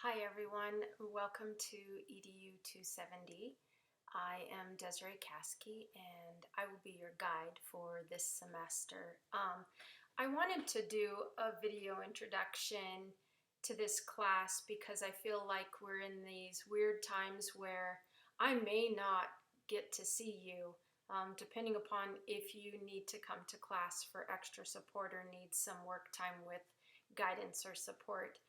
Hi everyone, welcome to EDU 270. I am Desiree Caskey and I will be your guide for this semester. I wanted to do a video introduction to this class because I feel like we're in these weird times where I may not get to see you, depending upon if you need to come to class for extra support or need some work time with guidance or support.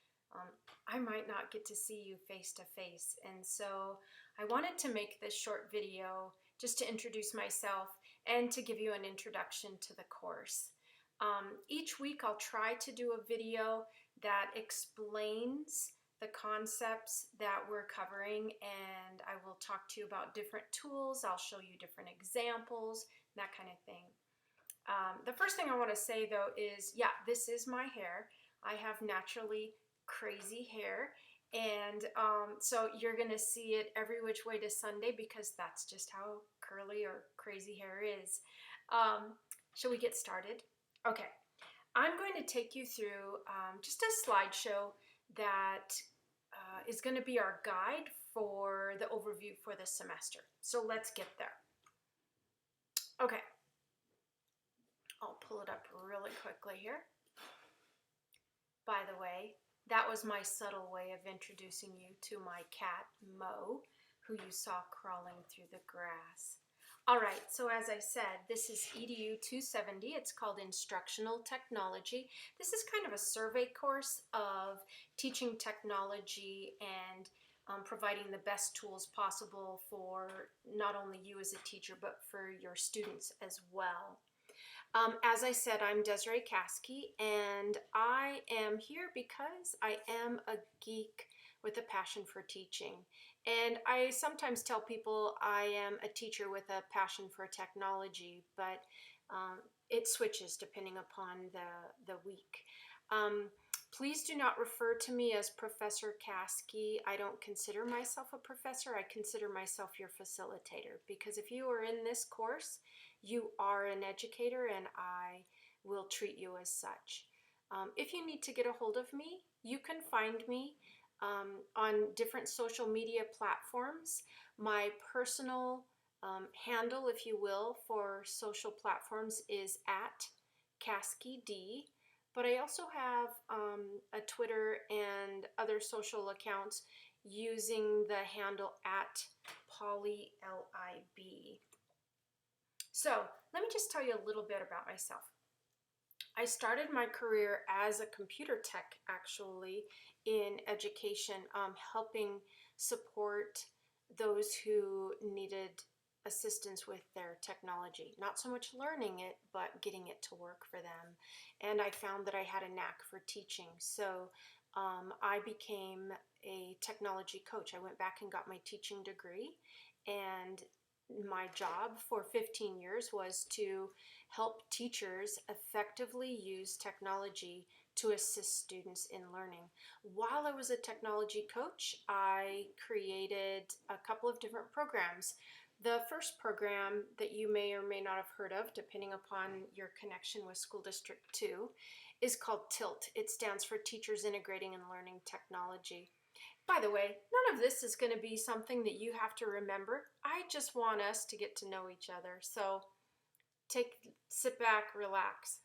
I might not get to see you face to face. And so I wanted to make this short video just to introduce myself and to give you an introduction to the course. Each week I'll try to do a video that explains the concepts that we're covering, and I will talk to you about different tools. I'll show you different examples, that kind of thing. The first thing I want to say though is, yeah, this is my hair. I have naturally crazy hair, and so you're gonna see it every which way to Sunday because that's just how curly or crazy hair is. Shall we get started? Okay, I'm going to take you through just a slideshow that is going to be our guide for the overview for this semester. So let's get there. Okay, I'll pull it up really quickly here. By the way, that was my subtle way of introducing you to my cat, Mo, who you saw crawling through the grass. All right, so as I said, this is EDU 270. It's called Instructional Technology. This is kind of a survey course of teaching technology and providing the best tools possible for not only you as a teacher, but for your students as well. As I said, I'm Desiree Caskey, and I am here because I am a geek with a passion for teaching. And I sometimes tell people I am a teacher with a passion for technology, but it switches depending upon the week. Please do not refer to me as Professor Caskey. I don't consider myself a professor. I consider myself your facilitator, because if you are in this course, you are an educator and I will treat you as such. If you need to get a hold of me, you can find me on different social media platforms. My personal handle, if you will, for social platforms is @CaskeyD. But I also have a Twitter and other social accounts using the handle @PollyLIB. So let me just tell you a little bit about myself. I started my career as a computer tech, actually, in education, helping support those who needed assistance with their technology. Not so much learning it, but getting it to work for them. And I found that I had a knack for teaching. So I became a technology coach. I went back and got my teaching degree, and my job for 15 years was to help teachers effectively use technology to assist students in learning. While I was a technology coach, I created a couple of different programs. The first program that you may or may not have heard of, depending upon your connection with School District 2, is called TILT. It stands for Teachers Integrating and Learning Technology. By the way, none of this is going to be something that you have to remember. I just want us to get to know each other. So sit back, relax.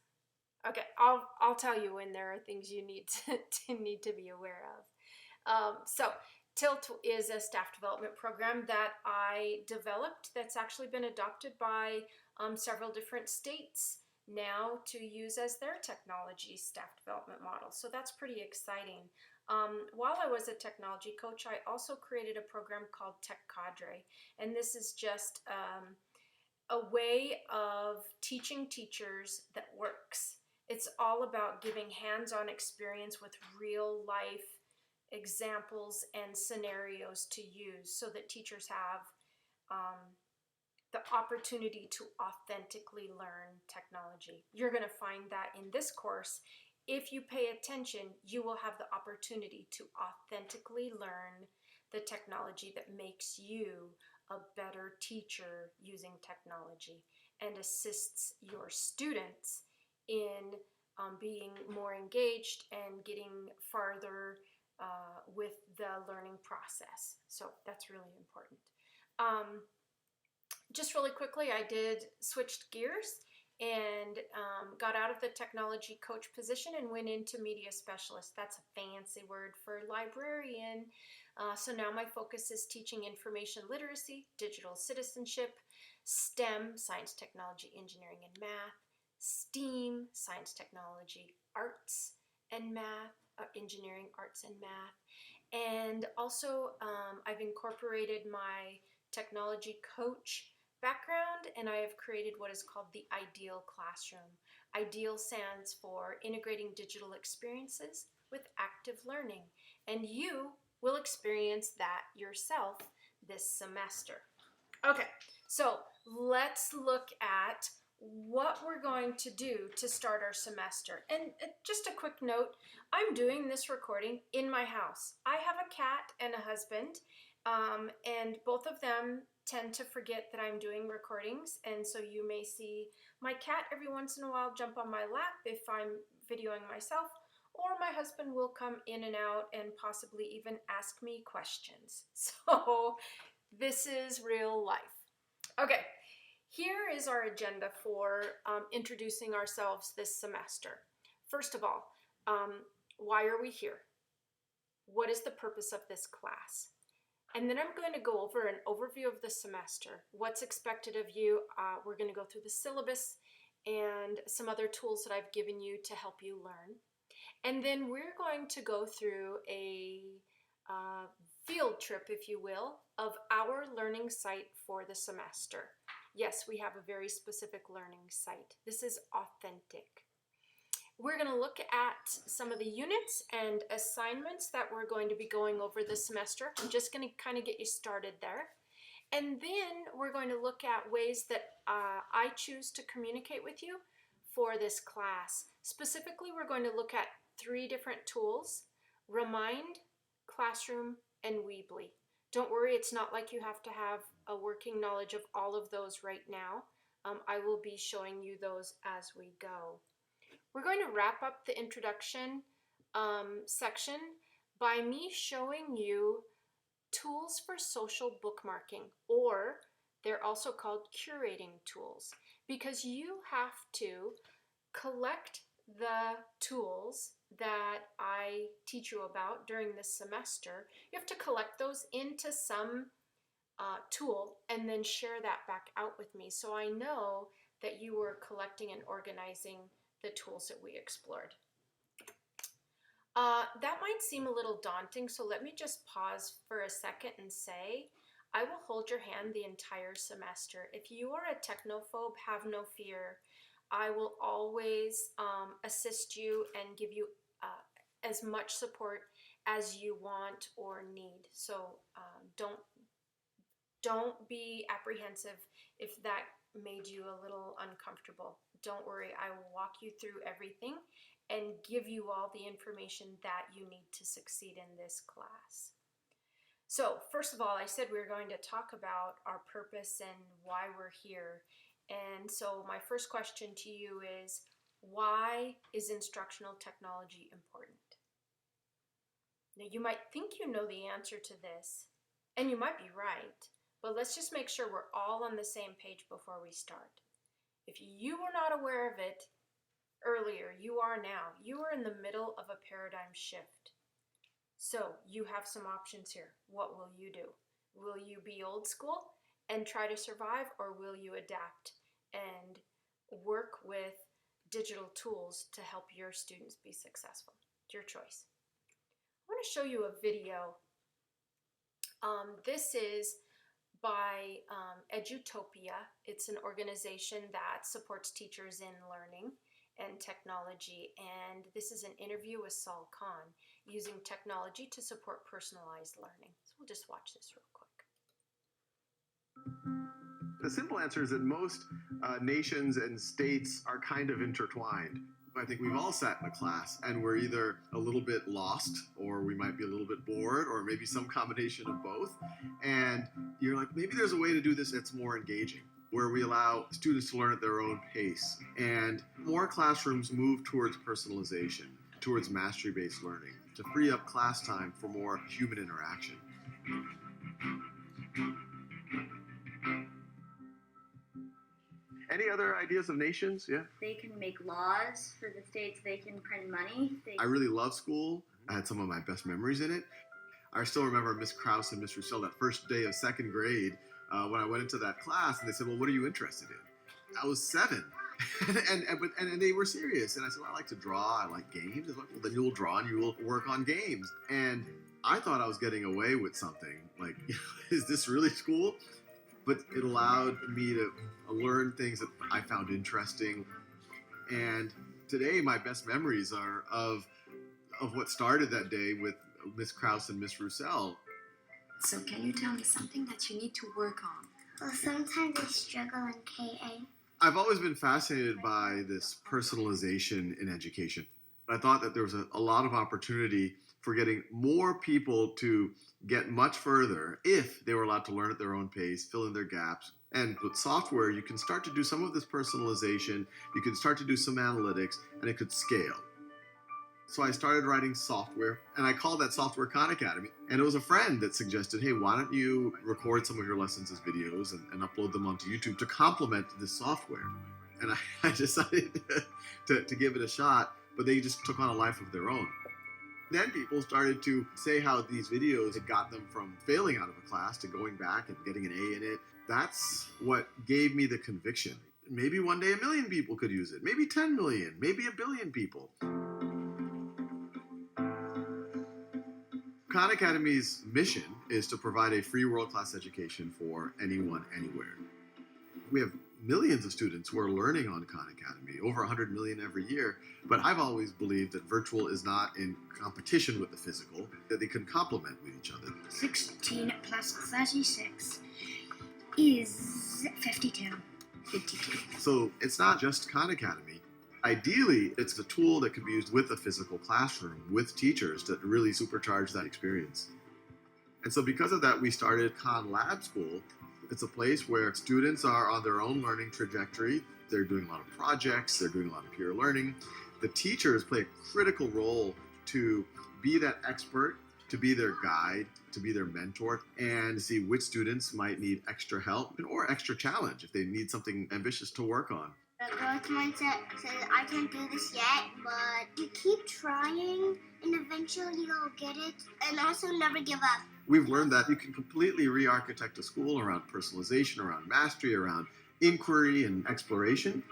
Okay, I'll tell you when there are things you need to be aware of. So TILT is a staff development program that I developed that's actually been adopted by several different states now to use as their technology staff development model. So that's pretty exciting. While I was a technology coach, I also created a program called Tech Cadre, and this is just a way of teaching teachers that works. It's all about giving hands-on experience with real-life examples and scenarios to use so that teachers have the opportunity to authentically learn technology. You're going to find that in this course. If you pay attention, you will have the opportunity to authentically learn the technology that makes you a better teacher using technology and assists your students in being more engaged and getting farther with the learning process. So that's really important. Just really quickly, I switched gears and got out of the technology coach position and went into media specialist. That's a fancy word for librarian. So now my focus is teaching information literacy, digital citizenship, STEM, science, technology, engineering, and math, STEAM, science, technology, arts, and math, engineering, arts, and math. And also I've incorporated my technology coach background, and I have created what is called the Ideal Classroom. Ideal stands for integrating digital experiences with active learning, and you will experience that yourself this semester. Okay, so let's look at what we're going to do to start our semester. And just a quick note, I'm doing this recording in my house. I have a cat and a husband, and both of them tend to forget that I'm doing recordings, and so you may see my cat every once in a while jump on my lap if I'm videoing myself, or my husband will come in and out and possibly even ask me questions. So this is real life. Okay, here is our agenda for introducing ourselves this semester. First of all, why are we here? What is the purpose of this class? And then I'm going to go over an overview of the semester, what's expected of you. We're going to go through the syllabus and some other tools that I've given you to help you learn. And then we're going to go through a field trip, if you will, of our learning site for the semester. Yes, we have a very specific learning site. This is authentic. We're going to look at some of the units and assignments that we're going to be going over this semester. I'm just going to kind of get you started there. And then we're going to look at ways that I choose to communicate with you for this class. Specifically, we're going to look at 3 different tools: Remind, Classroom, and Weebly. Don't worry, it's not like you have to have a working knowledge of all of those right now. I will be showing you those as we go. We're going to wrap up the introduction section by me showing you tools for social bookmarking, or they're also called curating tools, because you have to collect the tools that I teach you about during this semester. You have to collect those into some tool and then share that back out with me, so I know that you were collecting and organizing the tools that we explored. That might seem a little daunting, so let me just pause for a second and say, I will hold your hand the entire semester. If you are a technophobe, have no fear. I will always assist you and give you as much support as you want or need. So don't be apprehensive if that made you a little uncomfortable. Don't worry, I will walk you through everything and give you all the information that you need to succeed in this class. So first of all, I said we were going to talk about our purpose and why we're here. And so my first question to you is, why is instructional technology important? Now you might think you know the answer to this, and you might be right, but let's just make sure we're all on the same page before we start. If you were not aware of it earlier, you are now. You are in the middle of a paradigm shift. So you have some options here. What will you do? Will you be old school and try to survive, or will you adapt and work with digital tools to help your students be successful? It's your choice. I want to show you a video. This is by Edutopia. It's an organization that supports teachers in learning and technology, and this is an interview with Saul using technology to support personalized learning. So we'll just watch this real quick. The simple answer is that most nations and states are kind of intertwined. I think we've all sat in a class and we're either a little bit lost, or we might be a little bit bored, or maybe some combination of both. And you're like, maybe there's a way to do this that's more engaging, where we allow students to learn at their own pace. And more classrooms move towards personalization, towards mastery-based learning. to free up class time for more human interaction. Any other ideas of nations? Yeah. They can make laws for the states. They can print money. I really love school. I had some of my best memories in it. I still remember Miss Krause and Miss Roussel that first day of second grade when I went into that class, and they said, "Well, what are you interested in?" I was 7, and they were serious. And I said, "Well, I like to draw. I like games." They said, "Well, then you will draw and you will work on games." And I thought I was getting away with something. Like, is this really school? But it allowed me to learn things that I found interesting. And today, my best memories are of what started that day with Miss Krause and Miss Roussel. So can you tell me something that you need to work on? Well, sometimes I struggle in KA. I've always been fascinated by this personalization in education. I thought that there was a lot of opportunity for getting more people to get much further if they were allowed to learn at their own pace, fill in their gaps. And with software, you can start to do some of this personalization, you can start to do some analytics, and it could scale. So I started writing software, and I called that software Khan Academy. And it was a friend that suggested, hey, why don't you record some of your lessons as videos and upload them onto YouTube to complement this software? And I decided to give it a shot, but they just took on a life of their own. Then people started to say how these videos had got them from failing out of a class to going back and getting an A in it. That's what gave me the conviction. Maybe one day 1 million people could use it, maybe 10 million, maybe 1 billion people. Khan Academy's mission is to provide a free world-class education for anyone, anywhere. We have millions of students who are learning on Khan Academy, over 100 million every year, but I've always believed that virtual is not in competition with the physical, that they can complement with each other. 16 plus 36 is 52. 52. So it's not just Khan Academy. Ideally, it's a tool that can be used with a physical classroom, with teachers to really supercharge that experience. And so because of that, we started Khan Lab School. It's a place where students are on their own learning trajectory. They're doing a lot of projects, they're doing a lot of peer learning. The teachers play a critical role to be that expert, to be their guide, to be their mentor, and see which students might need extra help or extra challenge if they need something ambitious to work on. The growth mindset says, I can't do this yet, but you keep trying and eventually you'll get it, and also never give up. We've learned that you can completely re-architect a school around personalization, around mastery, around inquiry and exploration.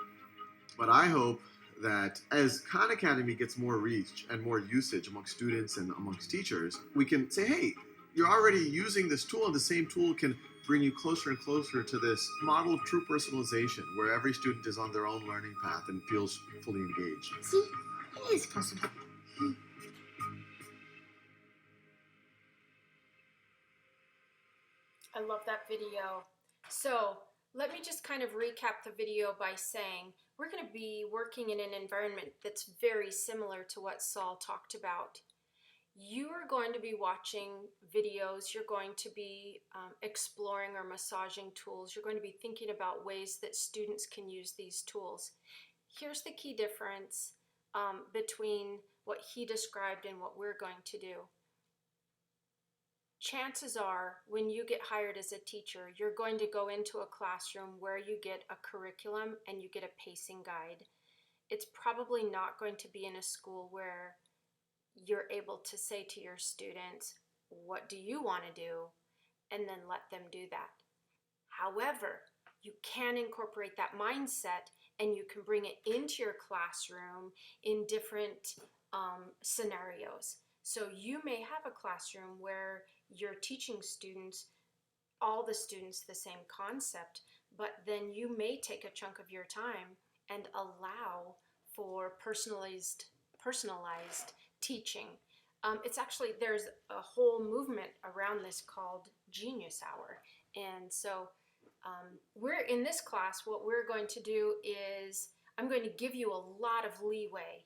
But I hope that as Khan Academy gets more reach and more usage amongst students and amongst teachers, we can say, hey, you're already using this tool, and the same tool can bring you closer and closer to this model of true personalization where every student is on their own learning path and feels fully engaged. See, it is possible. I love that video. So let me just kind of recap the video by saying we're going to be working in an environment that's very similar to what Saul talked about. You are going to be watching videos, you're going to be exploring or massaging tools, you're going to be thinking about ways that students can use these tools. Here's the key difference between what he described and what we're going to do. Chances are, when you get hired as a teacher, you're going to go into a classroom where you get a curriculum and you get a pacing guide. It's probably not going to be in a school where you're able to say to your students, what do you want to do? And then let them do that. However, you can incorporate that mindset and you can bring it into your classroom in different scenarios. So you may have a classroom where you're teaching students, all the students, the same concept, but then you may take a chunk of your time and allow for personalized teaching. It's actually, there's a whole movement around this called Genius Hour. And so we're in this class, what we're going to do is I'm going to give you a lot of leeway.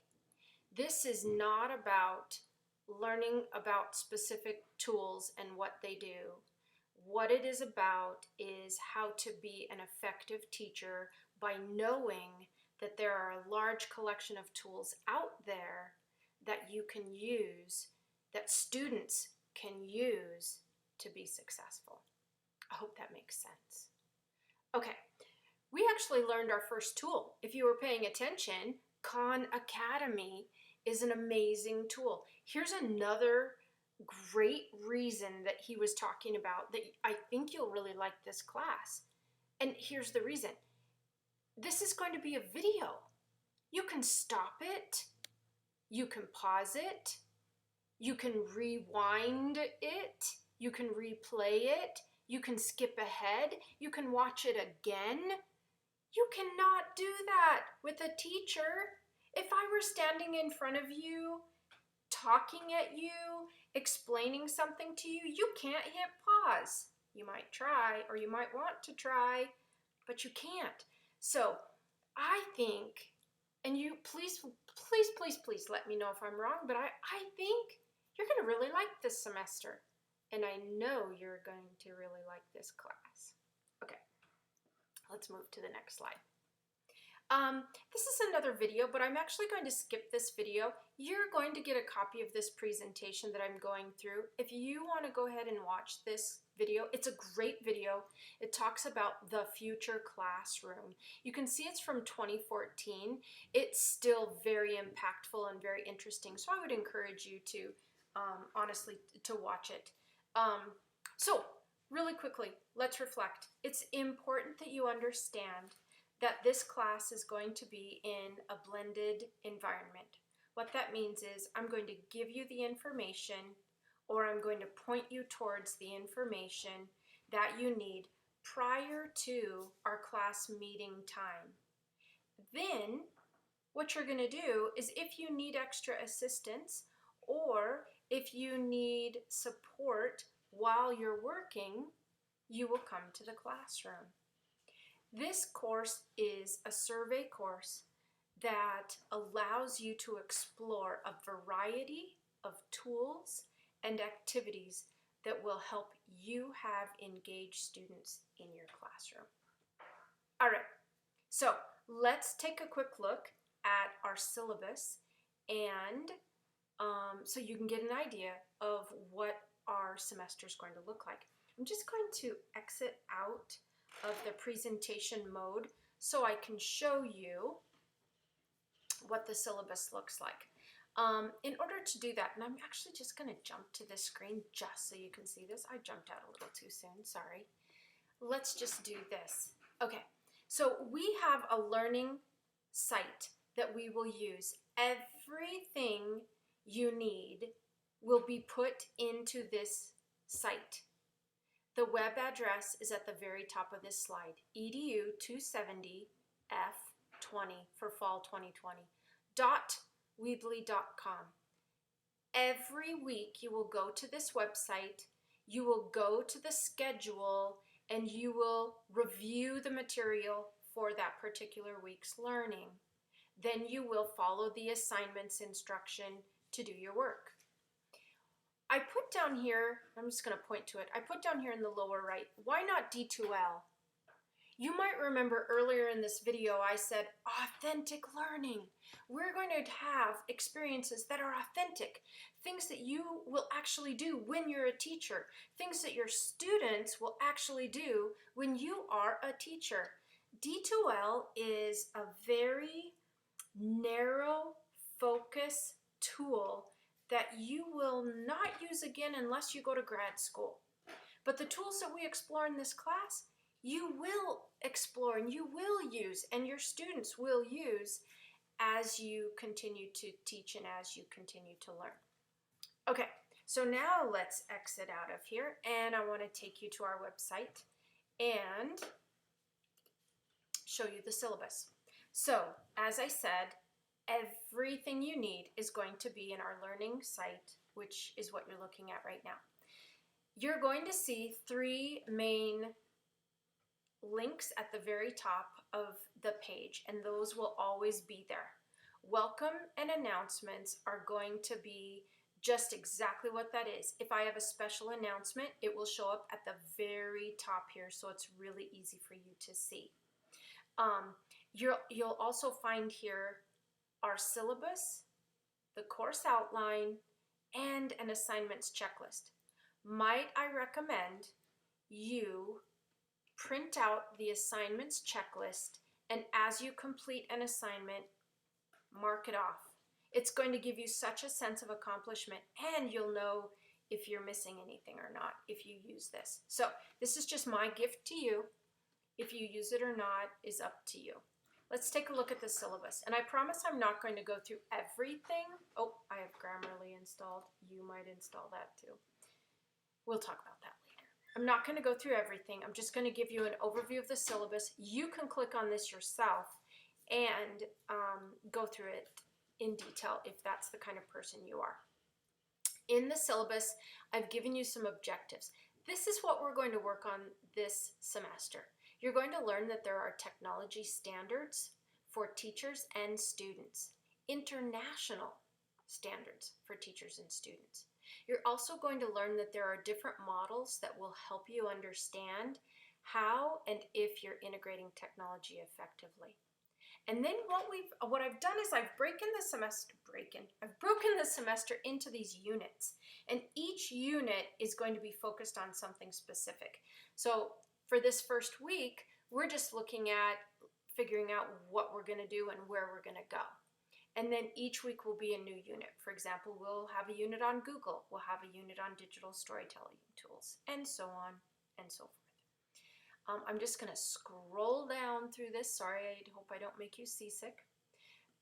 This is not about learning about specific tools and what they do. What it is about is how to be an effective teacher by knowing that there are a large collection of tools out there that you can use that students can use to be successful. I hope that makes sense. Okay, we actually learned our first tool. If you were paying attention, Khan Academy is an amazing tool. Here's another great reason that he was talking about that I think you'll really like this class. And here's the reason. This is going to be a video. You can stop it, you can pause it, you can rewind it, you can replay it, you can skip ahead, you can watch it again. You cannot do that with a teacher. If I were standing in front of you, talking at you, explaining something to you, you can't hit pause. You might try, or you might want to try, but you can't. So I think, and you please let me know if I'm wrong, but I think you're going to really like this semester. And I know you're going to really like this class. Okay, let's move to the next slide. This is another video, but I'm actually going to skip this video. You're going to get a copy of this presentation that I'm going through. If you want to go ahead and watch this video, it's a great video. It talks about the future classroom. You can see it's from 2014. It's still very impactful and very interesting, so I would encourage you to, honestly, to watch it. So, really quickly, let's reflect. It's important that you understand that this class is going to be in a blended environment. What that means is I'm going to give you the information, or I'm going to point you towards the information that you need prior to our class meeting time. Then what you're going to do is, if you need extra assistance or if you need support while you're working, you will come to the classroom. This course is a survey course that allows you to explore a variety of tools and activities that will help you have engaged students in your classroom. All right, so let's take a quick look at our syllabus, and so you can get an idea of what our semester is going to look like. I'm just going to exit out of the presentation mode so I can show you what the syllabus looks like. In order to do that, and I'm actually just going to jump to this screen just so you can see this. I jumped out a little too soon, sorry. Let's just do this. Okay, so we have a learning site that we will use. Everything you need will be put into this site. The web address is at the very top of this slide, EDU 270 F20 for fall 2020, .weebly.com. Every week you will go to this website, you will go to the schedule, and you will review the material for that particular week's learning. Then you will follow the assignments instruction to do your work. I put down here, I'm just going to point to it, I put down here in the lower right, why not D2L? You might remember earlier in this video I said authentic learning. We're going to have experiences that are authentic, things that you will actually do when you're a teacher, things that your students will actually do when you are a teacher. D2L is a very narrow focus tool that you will not use again unless you go to grad school. But the tools that we explore in this class, you will explore and you will use, and your students will use as you continue to teach and as you continue to learn. Okay, so now let's exit out of here, and I want to take you to our website and show you the syllabus. So, as I said, everything you need is going to be in our learning site, which is what you're looking at right now. You're going to see three main links at the very top of the page, and those will always be there. Welcome and announcements are going to be just exactly what that is. If I have a special announcement, it will show up at the very top here, so it's really easy for you to see. You'll also find here our syllabus, the course outline, and an assignments checklist. Might I recommend you print out the assignments checklist, and as you complete an assignment, mark it off. It's going to give you such a sense of accomplishment, and you'll know if you're missing anything or not if you use this. So this is just my gift to you. If you use it or not is up to you. Let's take a look at the syllabus. And I promise I'm not going to go through everything. Oh, I have Grammarly installed. You might install that too. We'll talk about that later. I'm not going to go through everything. I'm just going to give you an overview of the syllabus. You can click on this yourself and go through it in detail if that's the kind of person you are. In the syllabus, I've given you some objectives. This is what we're going to work on this semester. You're going to learn that there are technology standards for teachers and students, international standards for teachers and students. You're also going to learn that there are different models that will help you understand how and if you're integrating technology effectively. And then what I've done is I've broken the semester into these units, and each unit is going to be focused on something specific. So for this first week, we're just looking at figuring out what we're going to do and where we're going to go. And then each week will be a new unit. For example, we'll have a unit on Google, we'll have a unit on digital storytelling tools, and so on and so forth. I'm just going to scroll down through this. Sorry, I hope I don't make you seasick.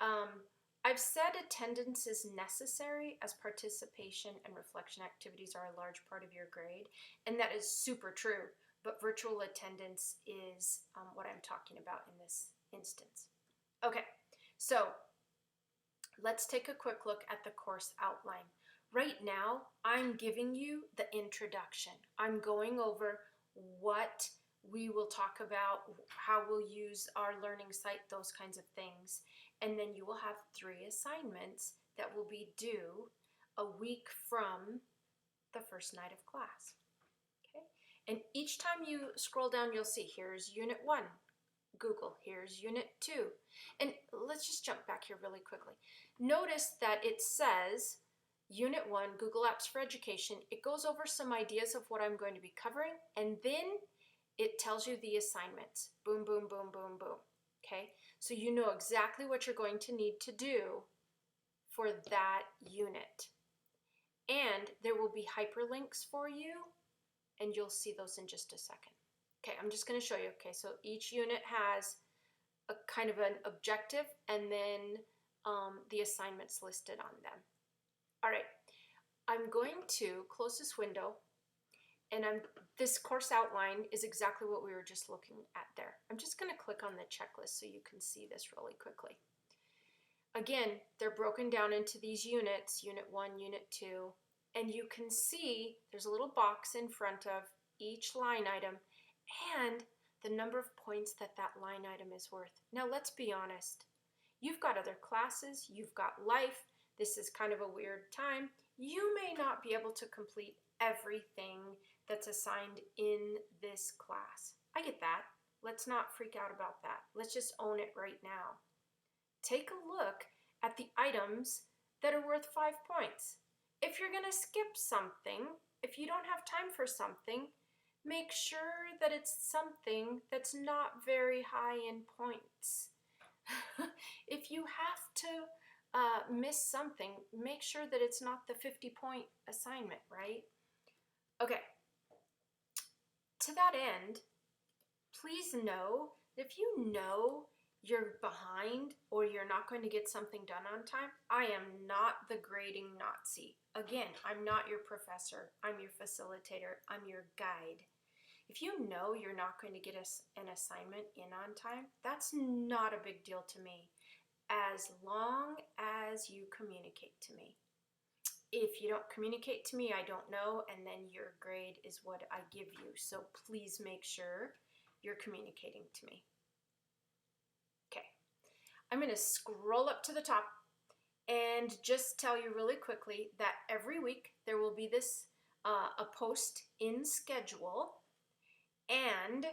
I've said attendance is necessary as participation and reflection activities are a large part of your grade, and that is super true, but virtual attendance is what I'm talking about in this instance. Okay, so let's take a quick look at the course outline. Right now, I'm giving you the introduction. I'm going over what we will talk about, how we'll use our learning site, those kinds of things. And then you will have 3 assignments that will be due a week from the first night of class. Okay? And each time you scroll down, you'll see here's Unit 1, Google, here's Unit 2. And let's just jump back here really quickly. Notice that it says Unit 1, Google Apps for Education. It goes over some ideas of what I'm going to be covering, and then it tells you the assignments. Boom, boom, boom, boom, boom. Okay? So you know exactly what you're going to need to do for that unit. And there will be hyperlinks for you, and you'll see those in just a second. Okay, I'm just going to show you. Okay, so each unit has a kind of an objective and then the assignments listed on them. All right, I'm going to close this window, and this course outline is exactly what we were just looking at there. I'm just going to click on the checklist so you can see this really quickly. Again, they're broken down into these units, Unit 1, Unit 2, and you can see there's a little box in front of each line item and the number of points that that line item is worth. Now let's be honest. You've got other classes, you've got life, this is kind of a weird time. You may not be able to complete everything that's assigned in this class. I get that. Let's not freak out about that. Let's just own it right now. Take a look at the items that are worth 5 points. If you're going to skip something, if you don't have time for something, make sure that it's something that's not very high in points. If you have to miss something, make sure that it's not the 50-point assignment, right? Okay. To that end, please know that if you know you're behind or you're not going to get something done on time, I am not the grading Nazi. Again, I'm not your professor. I'm your facilitator. I'm your guide. If you know you're not going to get an assignment in on time, that's not a big deal to me, as long as you communicate to me. If you don't communicate to me, I don't know, and then your grade is what I give you. So please make sure you're communicating to me. Okay, I'm going to scroll up to the top and just tell you really quickly that every week there will be this a post in schedule, and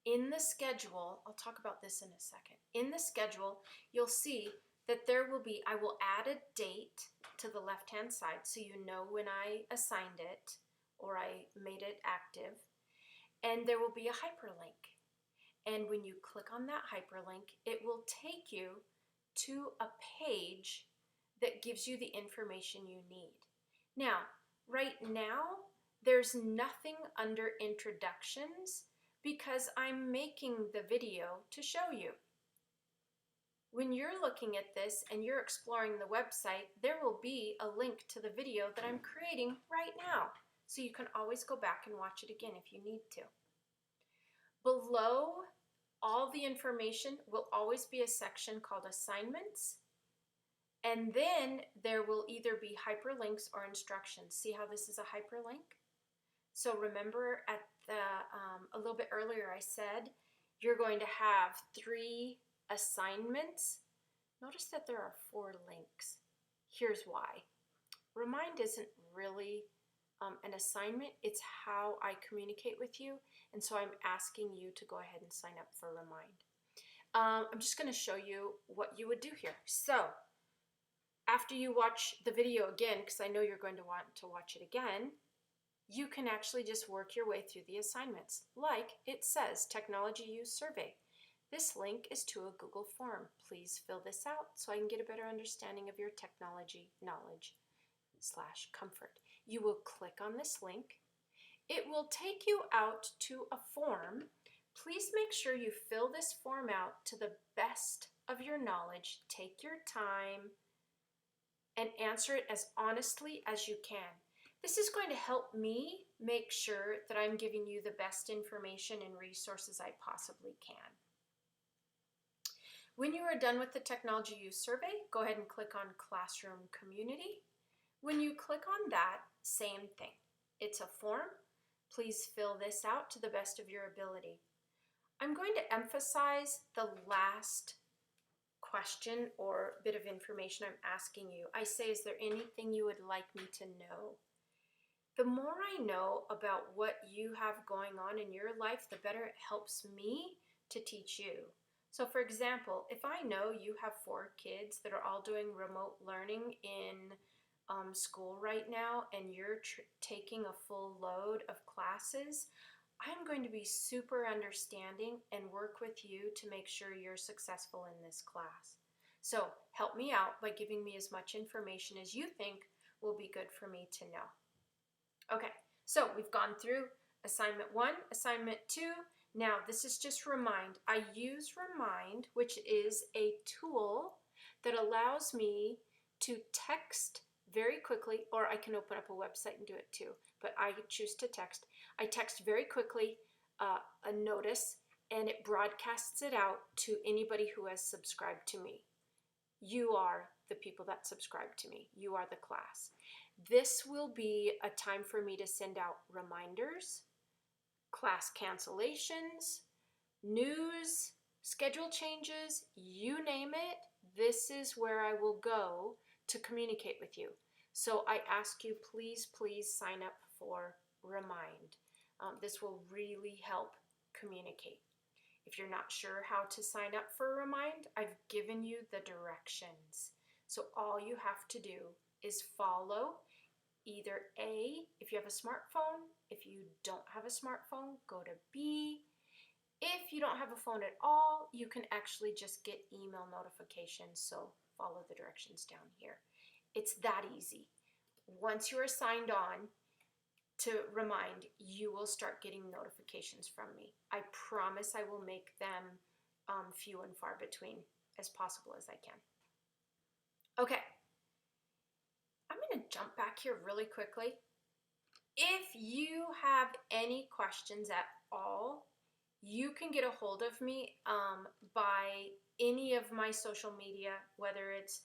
in the schedule, I'll talk about this in a second. In the schedule, you'll see that I will add a date to the left-hand side so you know when I assigned it or I made it active. And there will be a hyperlink. And when you click on that hyperlink, it will take you to a page that gives you the information you need. Now, right now, there's nothing under introductions because I'm making the video to show you. When you're looking at this and you're exploring the website, there will be a link to the video that I'm creating right now. So you can always go back and watch it again if you need to. Below all the information will always be a section called assignments. And then there will either be hyperlinks or instructions. See how this is a hyperlink? So remember at a little bit earlier I said you're going to have 3 assignments. Notice that there are 4 links. Here's why. Remind isn't really an assignment. It's how I communicate with you. And so I'm asking you to go ahead and sign up for Remind. I'm just going to show you what you would do here. So after you watch the video again, because I know you're going to want to watch it again, you can actually just work your way through the assignments. Like it says, Technology Use Survey. This link is to a Google form. Please fill this out so I can get a better understanding of your technology knowledge / comfort. You will click on this link. It will take you out to a form. Please make sure you fill this form out to the best of your knowledge. Take your time and answer it as honestly as you can. This is going to help me make sure that I'm giving you the best information and resources I possibly can. When you are done with the Technology Use Survey, go ahead and click on Classroom Community. When you click on that, same thing. It's a form. Please fill this out to the best of your ability. I'm going to emphasize the last question or bit of information I'm asking you. I say, is there anything you would like me to know? The more I know about what you have going on in your life, the better it helps me to teach you. So for example, if I know you have 4 kids that are all doing remote learning in school right now and you're taking a full load of classes, I'm going to be super understanding and work with you to make sure you're successful in this class. So help me out by giving me as much information as you think will be good for me to know. Okay, so we've gone through assignment 1, assignment 2. Now this is just Remind. I use Remind, which is a tool that allows me to text very quickly, or I can open up a website and do it too, but I choose to text. I text very quickly a notice and it broadcasts it out to anybody who has subscribed to me. You are the people that subscribe to me. You are the class. This will be a time for me to send out reminders, class cancellations, news, schedule changes, you name it. This is where I will go to communicate with you. So I ask you, please sign up for Remind. This will really help communicate. If you're not sure how to sign up for Remind, I've given you the directions. So all you have to do is follow either A, if you have a smartphone. If you don't have a smartphone, go to B. If you don't have a phone at all, you can actually just get email notifications. So follow the directions down here. It's that easy. Once you are signed on to Remind, you will start getting notifications from me. I promise I will make them few and far between as possible as I can. Okay, I'm going to jump back here really quickly. If you have any questions at all, you can get a hold of me by any of my social media, whether it's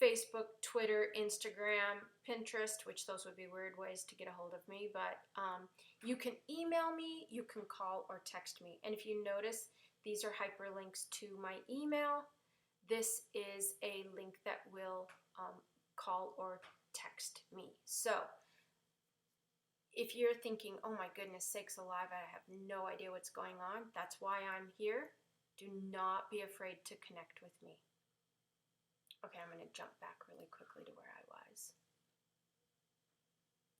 Facebook, Twitter, Instagram, Pinterest, which those would be weird ways to get a hold of me, but you can email me, you can call or text me. And if you notice, these are hyperlinks to my email. This is a link that will call or text me. So if you're thinking, oh my goodness sakes alive, I have no idea what's going on, that's why I'm here. Do not be afraid to connect with me. Okay, I'm going to jump back really quickly to where I was.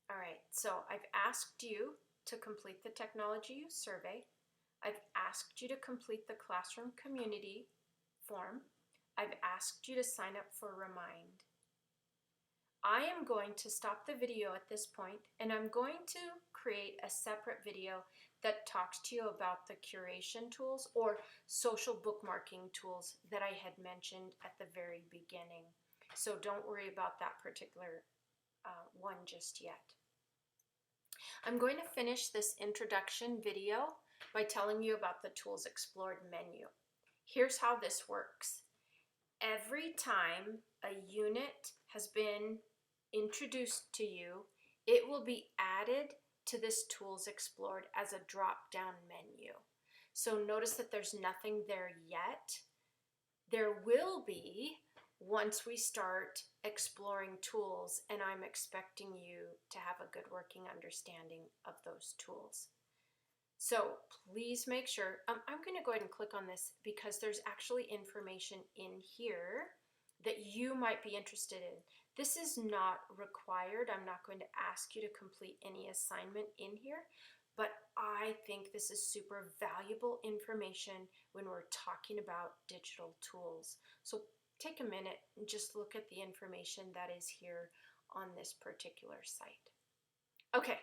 All right, so I've asked you to complete the technology use survey. I've asked you to complete the classroom community form. I've asked you to sign up for Remind. I am going to stop the video at this point, and I'm going to create a separate video that talks to you about the curation tools or social bookmarking tools that I had mentioned at the very beginning. So don't worry about that particular one just yet. I'm going to finish this introduction video by telling you about the Tools Explored menu. Here's how this works. Every time a unit has been introduced to you, it will be added to this Tools Explored as a drop-down menu. So notice that there's nothing there yet. There will be once we start exploring tools, and I'm expecting you to have a good working understanding of those tools. So please make sure, I'm going to go ahead and click on this because there's actually information in here that you might be interested in. This is not required. I'm not going to ask you to complete any assignment in here, but I think this is super valuable information when we're talking about digital tools. So take a minute and just look at the information that is here on this particular site. Okay.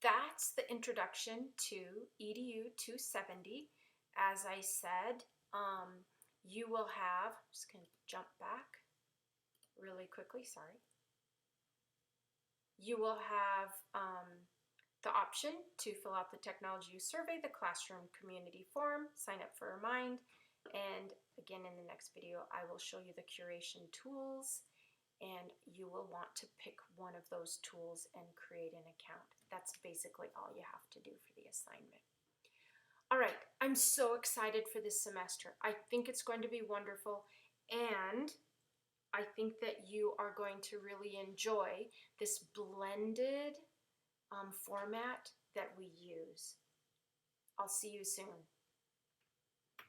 That's the introduction to EDU 270. As I said, you will have, I'm just going to jump back really quickly, sorry. You will have the option to fill out the technology use survey, the classroom community form, sign up for Remind, and again in the next video I will show you the curation tools, and you will want to pick one of those tools and create an account. That's basically all you have to do for the assignment. All right, I'm so excited for this semester. I think it's going to be wonderful, and I think that you are going to really enjoy this blended format that we use. I'll see you soon.